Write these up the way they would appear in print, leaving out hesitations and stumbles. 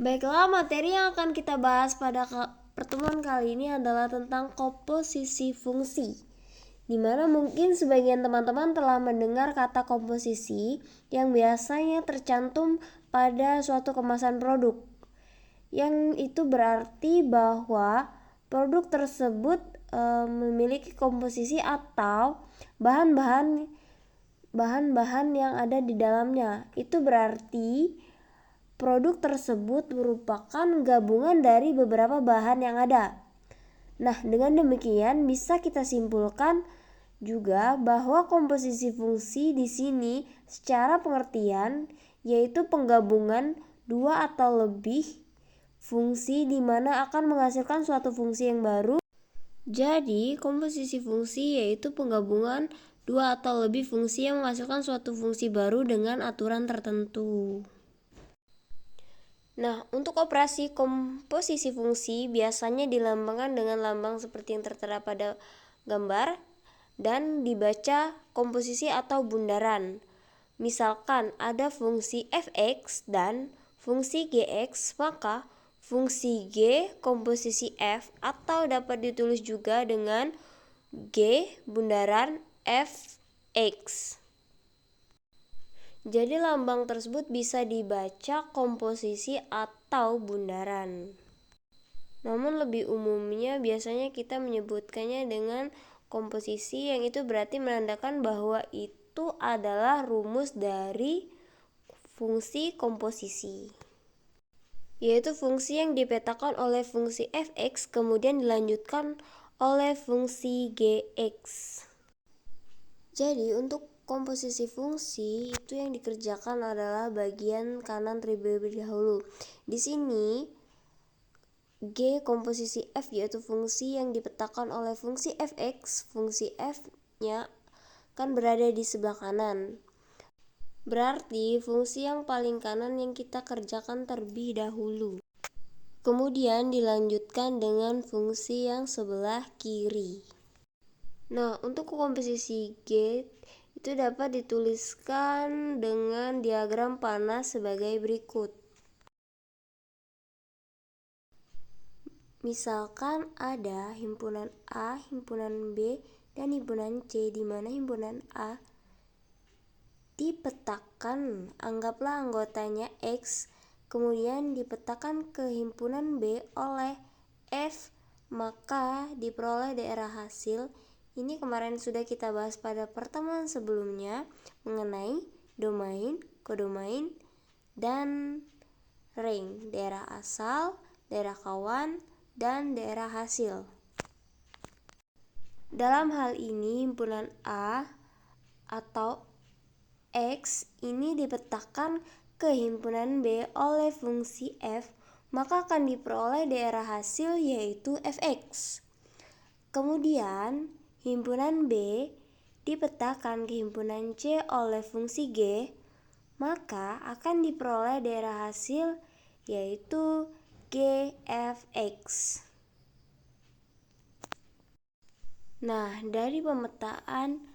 Baiklah, materi yang akan kita bahas pada pertemuan kali ini adalah tentang komposisi fungsi, di mana mungkin sebagian teman-teman telah mendengar kata komposisi yang biasanya tercantum pada suatu kemasan produk, yang itu berarti bahwa produk tersebut memiliki komposisi atau bahan-bahan yang ada di dalamnya. Itu berarti produk tersebut merupakan gabungan dari beberapa bahan yang ada. Nah, dengan demikian bisa kita simpulkan juga bahwa komposisi fungsi di sini secara pengertian yaitu penggabungan dua atau lebih fungsi di mana akan menghasilkan suatu fungsi yang baru. Jadi, komposisi fungsi yaitu penggabungan dua atau lebih fungsi yang menghasilkan suatu fungsi baru dengan aturan tertentu. Nah, untuk operasi komposisi fungsi biasanya dilambangkan dengan lambang seperti yang tertera pada gambar dan dibaca komposisi atau bundaran. Misalkan ada fungsi fx dan fungsi gx, maka fungsi g komposisi f atau dapat ditulis juga dengan g bundaran fx. Jadi lambang tersebut bisa dibaca komposisi atau bundaran. Namun lebih umumnya biasanya kita menyebutkannya dengan komposisi, yang itu berarti menandakan bahwa itu adalah rumus dari fungsi komposisi, yaitu fungsi yang dipetakan oleh fungsi fx kemudian dilanjutkan oleh fungsi gx. Jadi untuk komposisi fungsi itu yang dikerjakan adalah bagian kanan terlebih dahulu. Di sini G komposisi F yaitu fungsi yang dipetakan oleh fungsi fx, fungsi f-nya kan berada di sebelah kanan. Berarti fungsi yang paling kanan yang kita kerjakan terlebih dahulu. Kemudian dilanjutkan dengan fungsi yang sebelah kiri. Nah, untuk komposisi G itu dapat dituliskan dengan diagram panas sebagai berikut. Misalkan ada himpunan A, himpunan B, dan himpunan C, di mana himpunan A dipetakan, anggaplah anggotanya X, kemudian dipetakan ke himpunan B oleh F, maka diperoleh daerah hasil. Ini kemarin sudah kita bahas pada pertemuan sebelumnya mengenai domain, kodomain, dan ring, daerah asal, daerah kawan, dan daerah hasil. Dalam hal ini himpunan A atau X ini dipetakan ke himpunan B oleh fungsi F, maka akan diperoleh daerah hasil yaitu fx. Kemudian himpunan B dipetakan ke himpunan C oleh fungsi G, maka akan diperoleh daerah hasil yaitu GFX. Nah, dari pemetaan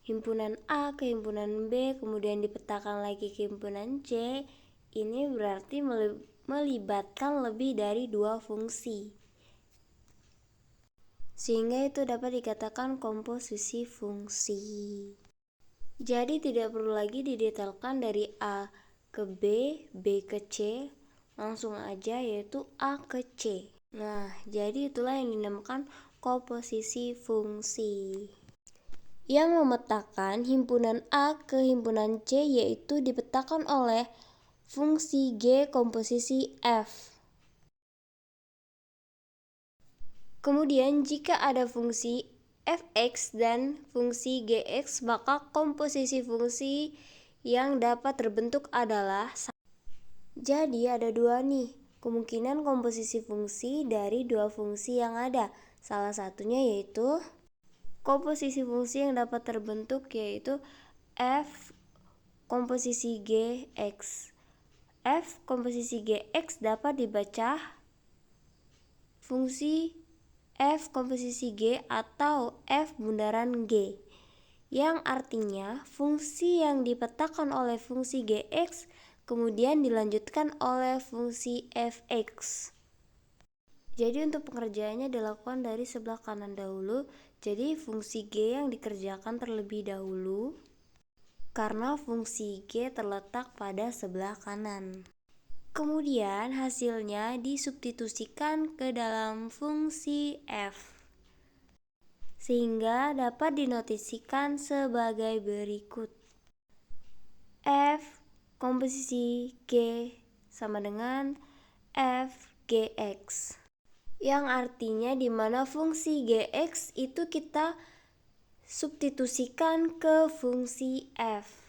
himpunan A ke himpunan B kemudian dipetakan lagi ke himpunan C, ini berarti melibatkan lebih dari dua fungsi, sehingga itu dapat dikatakan komposisi fungsi. Jadi tidak perlu lagi didetailkan dari A ke B, B ke C, langsung aja yaitu A ke C. Nah, jadi itulah yang dinamakan komposisi fungsi, yang memetakan himpunan A ke himpunan C yaitu dipetakan oleh fungsi G komposisi F. Kemudian jika ada fungsi fx dan fungsi gx, maka komposisi fungsi yang dapat terbentuk adalah, jadi ada dua nih kemungkinan komposisi fungsi dari dua fungsi yang ada. Salah satunya yaitu komposisi fungsi yang dapat terbentuk yaitu f komposisi gx. F komposisi gx dapat dibaca fungsi f komposisi G atau f bundaran G, yang artinya fungsi yang dipetakan oleh fungsi Gx kemudian dilanjutkan oleh fungsi fx. Jadi untuk pengerjaannya dilakukan dari sebelah kanan dahulu. Jadi fungsi G yang dikerjakan terlebih dahulu karena fungsi G terletak pada sebelah kanan. Kemudian hasilnya disubstitusikan ke dalam fungsi f, sehingga dapat dinotasikan sebagai berikut. F komposisi G sama dengan fgx, yang artinya dimana fungsi gx itu kita substitusikan ke fungsi f.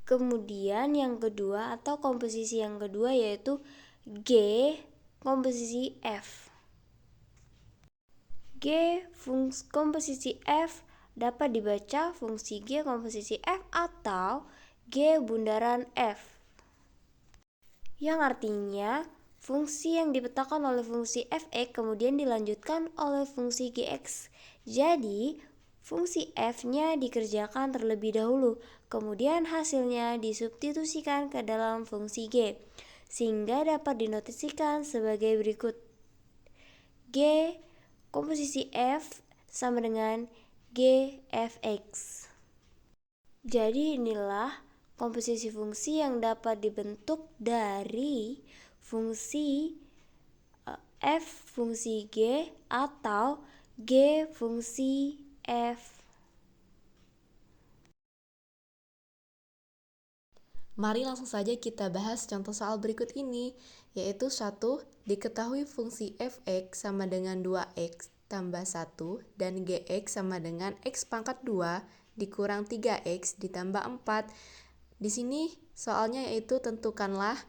Kemudian yang kedua atau komposisi yang kedua yaitu G komposisi f. G komposisi f dapat dibaca fungsi G komposisi f atau G bundaran f, yang artinya fungsi yang dipetakan oleh fungsi fx kemudian dilanjutkan oleh fungsi gx. Jadi fungsi f-nya dikerjakan terlebih dahulu, kemudian hasilnya disubstitusikan ke dalam fungsi g, sehingga dapat dinotasikan sebagai berikut. G komposisi f sama dengan g fx. Jadi inilah komposisi fungsi yang dapat dibentuk dari fungsi f fungsi g atau g fungsi f. Mari langsung saja kita bahas contoh soal berikut ini, yaitu 1. Diketahui fungsi fx sama dengan 2x tambah 1 dan gx sama dengan x pangkat 2 dikurang 3x ditambah 4. Di sini soalnya yaitu tentukanlah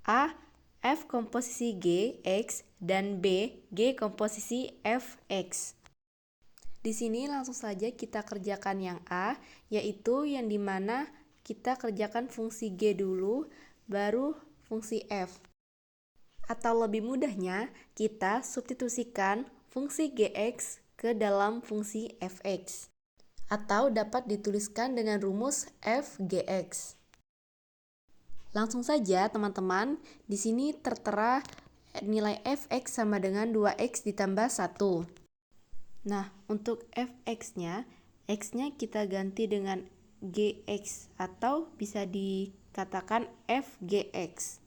A. F komposisi G, X, dan B. G komposisi f, X. Di sini langsung saja kita kerjakan yang A, yaitu yang dimana kita kerjakan fungsi G dulu, baru fungsi F. Atau lebih mudahnya, kita substitusikan fungsi Gx ke dalam fungsi Fx. Atau dapat dituliskan dengan rumus Fgx. Langsung saja teman-teman, di sini tertera nilai Fx sama dengan 2x ditambah 1. Nah, untuk Fx-nya, x-nya kita ganti dengan Gx atau bisa dikatakan Fgx.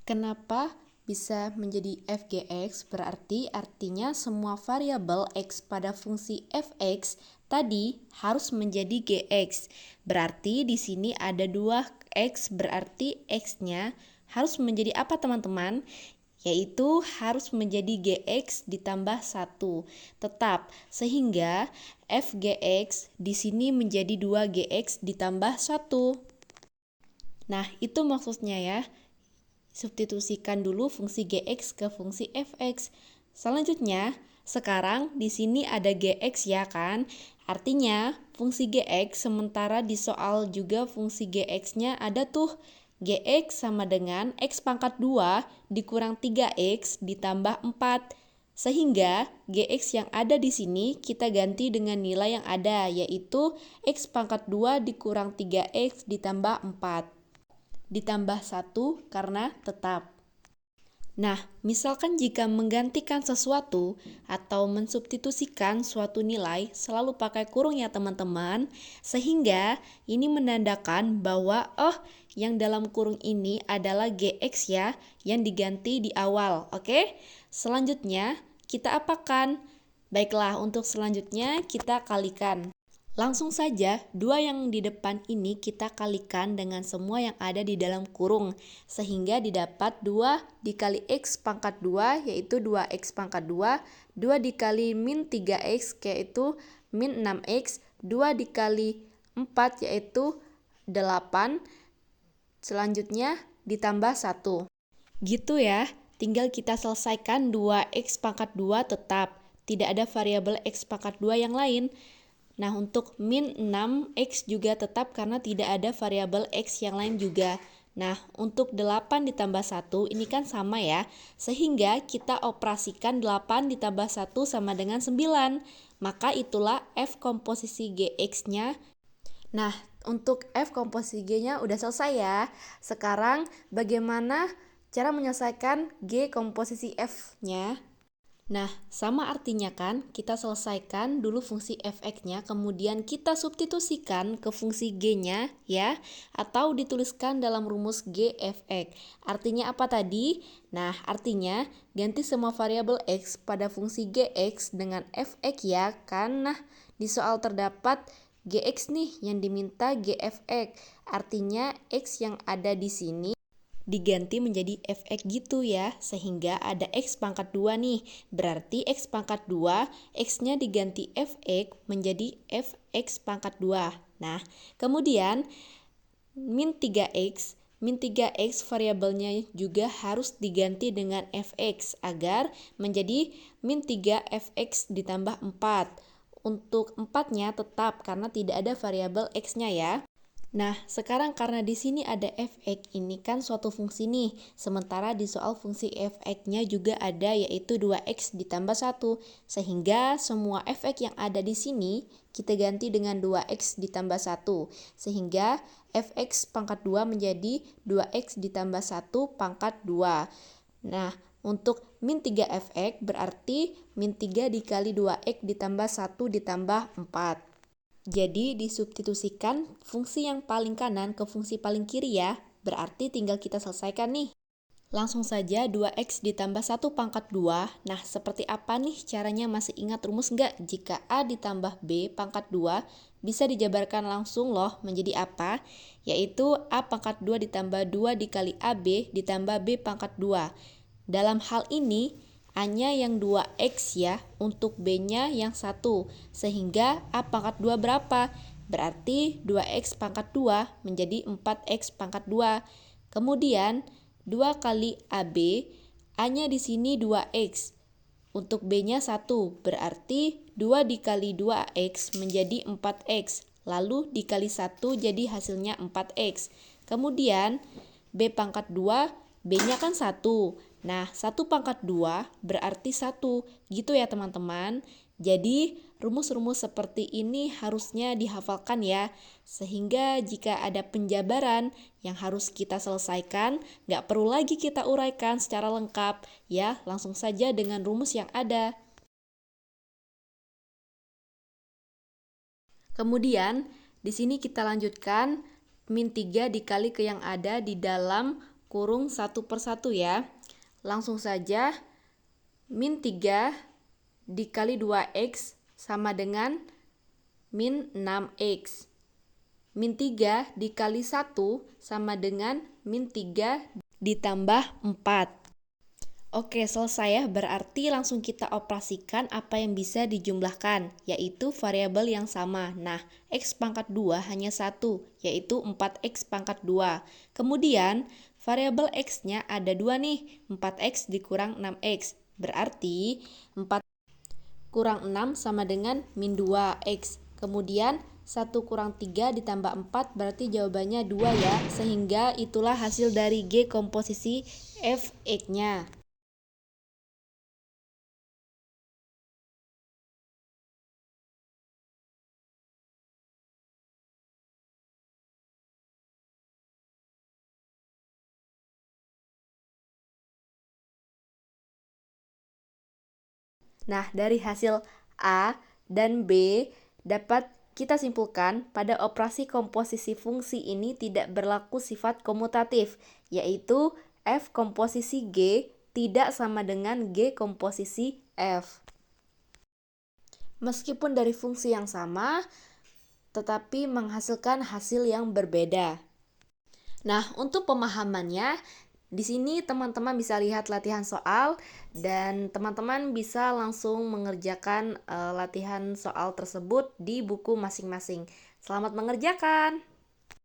Kenapa bisa menjadi Fgx? Berarti artinya semua variabel x pada fungsi fx tadi harus menjadi gx. Berarti di sini ada 2x, berarti x-nya harus menjadi apa teman-teman? Yaitu harus menjadi gx ditambah 1. Tetap, sehingga fgx di sini menjadi 2gx ditambah 1. Nah, itu maksudnya ya. Substitusikan dulu fungsi gx ke fungsi fx. Selanjutnya, sekarang di sini ada gx ya kan? Artinya, fungsi gx sementara di soal juga fungsi gx-nya ada tuh. Gx sama dengan x pangkat 2 dikurang 3x ditambah 4. Sehingga gx yang ada di sini kita ganti dengan nilai yang ada, yaitu x pangkat 2 dikurang 3x ditambah 4. Ditambah 1 karena tetap. Nah, misalkan jika menggantikan sesuatu atau mensubstitusikan suatu nilai selalu pakai kurung ya teman-teman, sehingga ini menandakan bahwa yang dalam kurung ini adalah gx ya, yang diganti di awal. Oke? Selanjutnya kita apakan? Baiklah, untuk selanjutnya kita kalikan. Langsung saja, 2 yang di depan ini kita kalikan dengan semua yang ada di dalam kurung, sehingga didapat 2 dikali x pangkat 2, yaitu 2x pangkat 2, 2 dikali min 3x, yaitu min 6x, 2 dikali 4, yaitu 8, selanjutnya ditambah 1. Gitu ya, tinggal kita selesaikan 2x pangkat 2 tetap, tidak ada variabel x pangkat 2 yang lain. Nah, untuk min 6x juga tetap karena tidak ada variabel x yang lain juga. Nah, untuk 8 ditambah 1 ini kan sama ya. Sehingga kita operasikan 8 ditambah 1 sama dengan 9. Maka itulah f komposisi gx-nya. Nah, Untuk F komposisi G-nya udah selesai ya. Sekarang bagaimana cara menyelesaikan G komposisi F-nya? Nah, sama artinya kan, kita selesaikan dulu fungsi f(x)-nya, kemudian kita substitusikan ke fungsi g-nya ya, atau dituliskan dalam rumus g f(x). Artinya apa tadi? Nah, artinya ganti semua variabel x pada fungsi gx dengan f(x) ya kan. Nah, di soal terdapat gx nih yang diminta g f(x). Artinya x yang ada di sini diganti menjadi f(x) gitu ya, sehingga ada x pangkat 2 nih, berarti x pangkat 2, x-nya diganti f(x) menjadi fx pangkat 2. Nah, kemudian min 3x, variabelnya juga harus diganti dengan fx agar menjadi min 3 fx ditambah 4. Untuk 4-nya tetap karena tidak ada variabel x-nya ya. Nah, sekarang karena di sini ada f(x), ini kan suatu fungsi nih. Sementara di soal fungsi f(x)-nya juga ada yaitu 2x ditambah 1. Sehingga semua f(x) yang ada di sini kita ganti dengan 2x ditambah 1. Sehingga fx pangkat 2 menjadi 2x ditambah 1 pangkat 2. Nah, untuk min 3 fx berarti min 3 dikali 2x ditambah 1 ditambah 4. Jadi disubstitusikan fungsi yang paling kanan ke fungsi paling kiri ya. Berarti tinggal kita selesaikan nih. Langsung saja 2x ditambah 1 pangkat 2. Nah, seperti apa nih caranya, masih ingat rumus nggak? Jika A ditambah B pangkat 2 bisa dijabarkan langsung loh menjadi apa? Yaitu A pangkat 2 ditambah 2 dikali AB ditambah B pangkat 2. Dalam hal ini A-nya yang 2x ya, untuk B-nya yang 1. Sehingga A pangkat 2 berapa? Berarti 2x pangkat 2 menjadi 4x pangkat 2. Kemudian 2 kali AB, A-nya di sini 2x. Untuk B-nya 1, berarti 2 dikali 2x menjadi 4x. Lalu dikali 1 jadi hasilnya 4x. Kemudian B pangkat 2, B-nya kan 1. Nah, 1 pangkat 2 berarti 1. Gitu ya teman-teman. Jadi, rumus-rumus seperti ini harusnya dihafalkan ya. Sehingga jika ada penjabaran yang harus kita selesaikan, nggak perlu lagi kita uraikan secara lengkap. Ya, langsung saja dengan rumus yang ada. Kemudian, di sini kita lanjutkan min 3 dikali ke yang ada di dalam kurung 1 per 1 ya. Langsung saja, min 3 dikali 2x sama dengan min 6x. Min 3 dikali 1 sama dengan min 3 ditambah 4. Oke, selesai ya. Berarti langsung kita operasikan apa yang bisa dijumlahkan, yaitu variabel yang sama. Nah, x pangkat 2 hanya 1, yaitu 4x pangkat 2. Kemudian, variabel x-nya ada 2 nih, 4x dikurang 6x. Berarti 4 kurang 6 sama dengan min 2x. Kemudian 1 kurang 3 ditambah 4 berarti jawabannya 2 ya. Sehingga itulah hasil dari G komposisi f(x)-nya. Nah, dari hasil A dan B dapat kita simpulkan pada operasi komposisi fungsi ini tidak berlaku sifat komutatif, yaitu F komposisi G tidak sama dengan G komposisi F. Meskipun dari fungsi yang sama, tetapi menghasilkan hasil yang berbeda. Nah, untuk pemahamannya, di sini teman-teman bisa lihat latihan soal dan teman-teman bisa langsung mengerjakan latihan soal tersebut di buku masing-masing. Selamat mengerjakan!